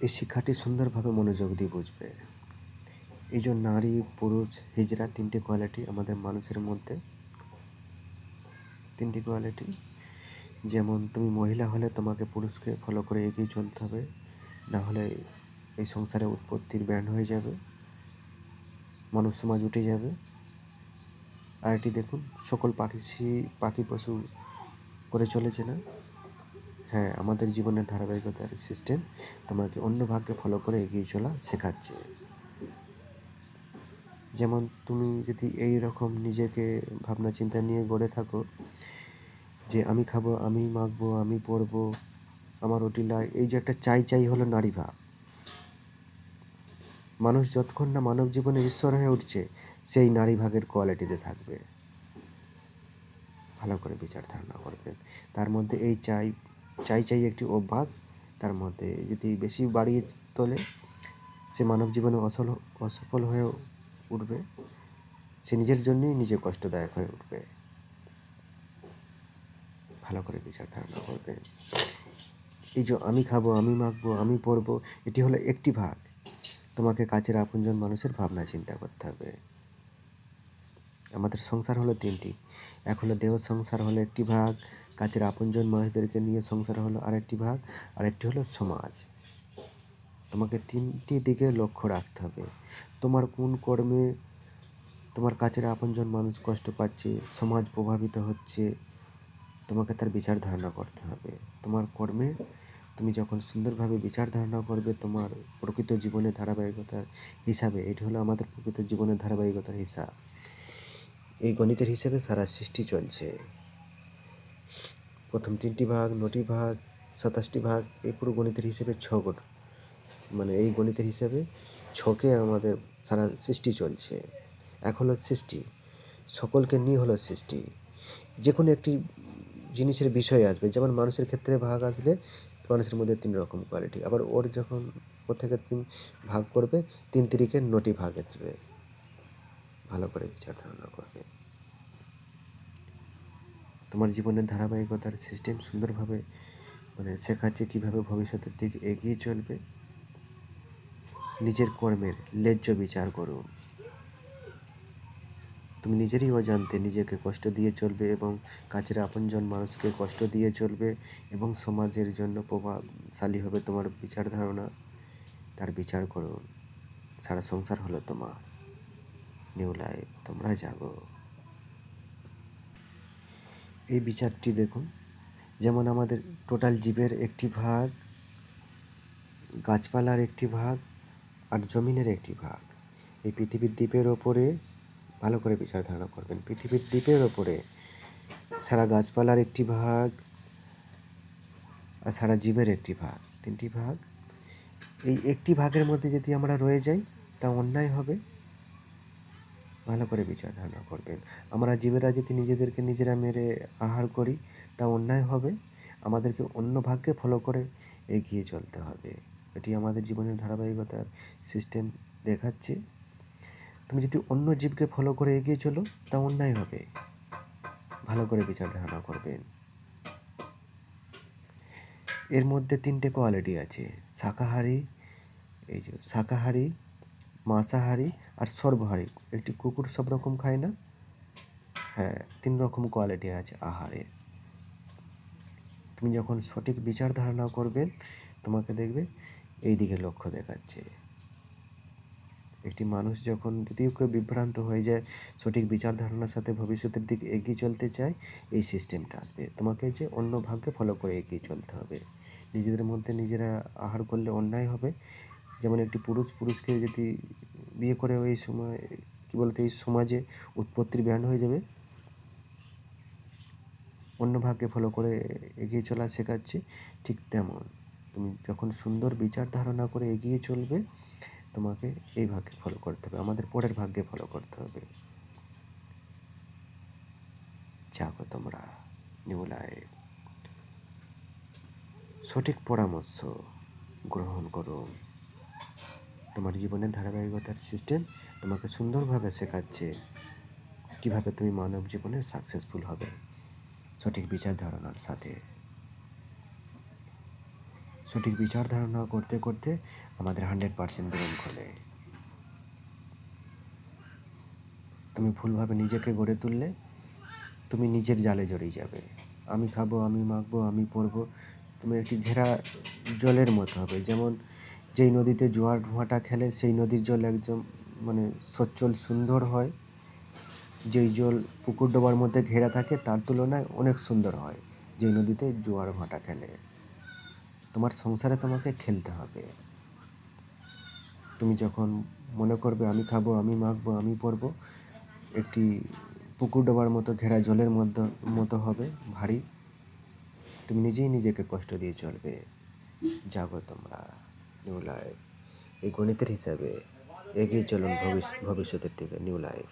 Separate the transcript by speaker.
Speaker 1: এই শিক্ষাটি সুন্দরভাবে মনোযোগ দিয়ে বুঝবে। এই যে নারী, পুরুষ, হিজড়া ৩টি কোয়ালিটি আমাদের মানুষের মধ্যে। ৩টি কোয়ালিটি। যেমন তুমি মহিলা হলে তোমাকে পুরুষকে ফলো করে এগিয়ে চলতে হবে, না হলে এই সংসারে উৎপত্তির ব্যান্ড হয়ে যাবে, মানুষ সমাজ উঠে যাবে। আর এটি দেখুন, সকল পাখি পশু করে চলেছে না? হ্যাঁ, আমাদের জীবনের ধারাবাহিকতার সিস্টেম তোমাকে অন্য ভাগ্যে ফলো করে এগিয়ে চলা শেখাচ্ছে। যেমন তুমি যদি এই রকম নিজেকে ভাবনা চিন্তা নিয়ে গড়ে থাকো যে আমি খাবো, আমি মাখবো, আমি পরবো, আমার ওটিলা, এই যে একটা চাই হলো নারী ভাব। মানুষ যতক্ষণ না মানব জীবনে ঈশ্বর হয়ে উঠছে, সেই নারী ভাগের কোয়ালিটিতে থাকবে। ভালো করে বিচার ধারণা করবেন। তার মধ্যে এই চাই একটি অভ্যাস, তার মধ্যে যদি বেশি বাড়িয়ে তোলে, সে মানব জীবনে অসফল হয়ে উঠবে। সে নিজের জন্যই নিজে কষ্টদায়ক হয়ে উঠবে। ভালো করে বিচার ধারণা করবেন। এই যে আমি খাবো, আমি মাখবো, আমি পরবো, এটি হলো একটি ভাগ। তোমাকে কাছের আপনজন মানুষের ভাবনা চিন্তা করতে হবে। আমাদের সংসার হলো ৩টি। এক হলো দেহ সংসার, হলো একটি ভাগ। কাছের আপনজন মানুষদেরকে নিয়ে সংসার হলো আরেকটি ভাগ। আরেকটি হলো সমাজ। তোমাকে ৩টি দিকে লক্ষ্য রাখতে হবে। তোমার কোন কর্মে তোমার কাছের আপনজন মানুষ কষ্ট পাচ্ছে, সমাজ প্রভাবিত হচ্ছে, তোমাকে তার বিচার ধারণা করতে হবে। তোমার কর্মে তুমি যখন সুন্দরভাবে বিচার ধারণা করবে, তোমার প্রকৃত জীবনের ধারাবাহিকতার হিসাবে, এটি হলো আমাদের প্রকৃত জীবনের ধারাবাহিকতার হিসাব। এই গণিতের হিসেবে সারা সৃষ্টি চলছে। প্রথম 3টি ভাগ, 9টি ভাগ, 27টি ভাগ, এই পুরো গণিতের হিসেবে মানে এই গণিতের হিসেবে ছকে আমাদের সারা সৃষ্টি চলছে। এক হলো সৃষ্টি, সকলকে নিয়ে হলো সৃষ্টি। যে কোনো একটি জিনিসের বিষয় আসবে, যেমন মানুষের ক্ষেত্রে ভাগ আসলে মানুষের মধ্যে 3 রকম কোয়ালিটি। আবার ও থেকে 3 ভাগ করবে, 3 তিরিকে 9টি ভাগ আসবে। ভালো করে বিচার ধারণা করবে। তোমার জীবনের ধারাবাহিকতার সিস্টেম সুন্দরভাবে শেখাচ্ছে কীভাবে ভবিষ্যতের দিকে এগিয়ে চলবে। নিজের কর্মের ন্যায্য বিচার করুন। তুমি নিজেরই অজান্তে নিজেকে কষ্ট দিয়ে চলবে এবং কাছের আপনজন মানুষকে কষ্ট দিয়ে চলবে এবং সমাজের জন্য প্রভাবশালী হবে তোমার বিচার ধারণা। তার বিচার করুন। সারা সংসার হলো তোমার। নিউ লাইফ, তোমরা জাগো। এই বিচারটি দেখুন, যেমন আমাদের টোটাল জীবের একটি ভাগ, গাছপালার একটি ভাগ, আর জমিনের একটি ভাগ। এই পৃথিবীর দ্বীপের ওপরে ভালো করে বিচার ধারণা করবেন। পৃথিবীর দ্বীপের ওপরে সারা গাছপালার একটি ভাগ আর সারা জীবের একটি ভাগ, 3টি ভাগ। এই একটি ভাগের মধ্যে যদি আমরা রয়ে যাই, তা অন্যায় হবে। ভালো করে বিচার ধারণা করবেন। আমরা জীবেরা যদি নিজেদেরকে নিজেরা মেরে আহার করি, তা অন্যায় হবে। আমাদেরকে অন্য ভাগ্যে ফলো করে এগিয়ে চলতে হবে। এটি আমাদের জীবনের ধারাবাহিকতার সিস্টেম দেখাচ্ছে। তুমি যদি অন্য জীবকে ফলো করে এগিয়ে চলো, তা অন্যায় হবে। ভালো করে বিচার ধারণা করবেন। এর মধ্যে 3টে কোয়ালিটি আছে, শাকাহারী, মাংসাহারী আর সর্বহারী। একটি কুকুর সব রকম খায় না? হ্যাঁ, 3 রকম কোয়ালিটি আছে আহারের। তুমি যখন সঠিক বিচার ধারণা করবেন, তোমাকে দেখবে এই দিকে লক্ষ্য দেখাচ্ছে। একটি মানুষ যখন যদিও কেউ বিভ্রান্ত হয়ে যায়, সঠিক বিচার ধারণার সাথে ভবিষ্যতের দিকে এগিয়ে চলতে চায়, এই সিস্টেমটা আসবে। তোমাকে যে অন্য ভাগ্যে ফলো করে এগিয়ে চলতে হবে। নিজেদের মধ্যে নিজেরা আহার করলে অন্যায় হবে। যেমন একটি পুরুষকে যদি বিয়ে করে, ওই সময় কী বলতো, এই সমাজে উৎপত্তির ব্যান্ড হয়ে যাবে। অন্য ভাগ্যে ফলো করে এগিয়ে চলা শেখাচ্ছি। ঠিক তেমন তুমি যখন সুন্দর বিচার ধারণা করে এগিয়ে চলবে, তোমাকে এই ভাগ্যে ফলো করতে হবে, আমাদের পরের ভাগ্যে ফলো করতে হবে। জাগো তোমরা, নিউ লাইফ। সঠিক পরামর্শ গ্রহণ করো। তোমার জীবনের ধারাবাহিকতার সিস্টেম তোমাকে সুন্দরভাবে শেখাচ্ছে কীভাবে তুমি মানব জীবনে সাকসেসফুল হবে সঠিক বিচার ধারণার সাথে। সঠিক বিচার ধারণা করতে করতে আমাদের 100% ব্রেন খোলে। তুমি ভুলভাবে নিজেকে গড়ে তুললে তুমি নিজের জালে জড়িয়ে যাবে। আমি খাবো, আমি মাখবো, আমি পরবো, তুমি একটি ঘেরা জলের মতো হবে। যেমন যেই নদীতে জোয়ার ভাঁটা খেলে সেই নদীর জল একদম মানে সচ্ছল সুন্দর হয়, যেই জল পুকুর ডোবার মধ্যে ঘেরা থাকে তার তুলনায় অনেক সুন্দর হয় যেই নদীতে জোয়ার ভাঁটা খেলে। তোমার সংসারে তোমাকে খেলতে হবে। তুমি যখন মনে করবে আমি খাবো, আমি মাখবো, আমি পরবো, একটি পুকুর ডোবার মতো ঘেরা জলের মতো হবে ভারী, তুমি নিজেই নিজেকে কষ্ট দিয়ে চলবে। জাগো তোমরা, নিউ লাইফ এই গণিতের হিসাবে এগিয়ে চলুন ভবিষ্যতের দিকে, নিউ লাইফ।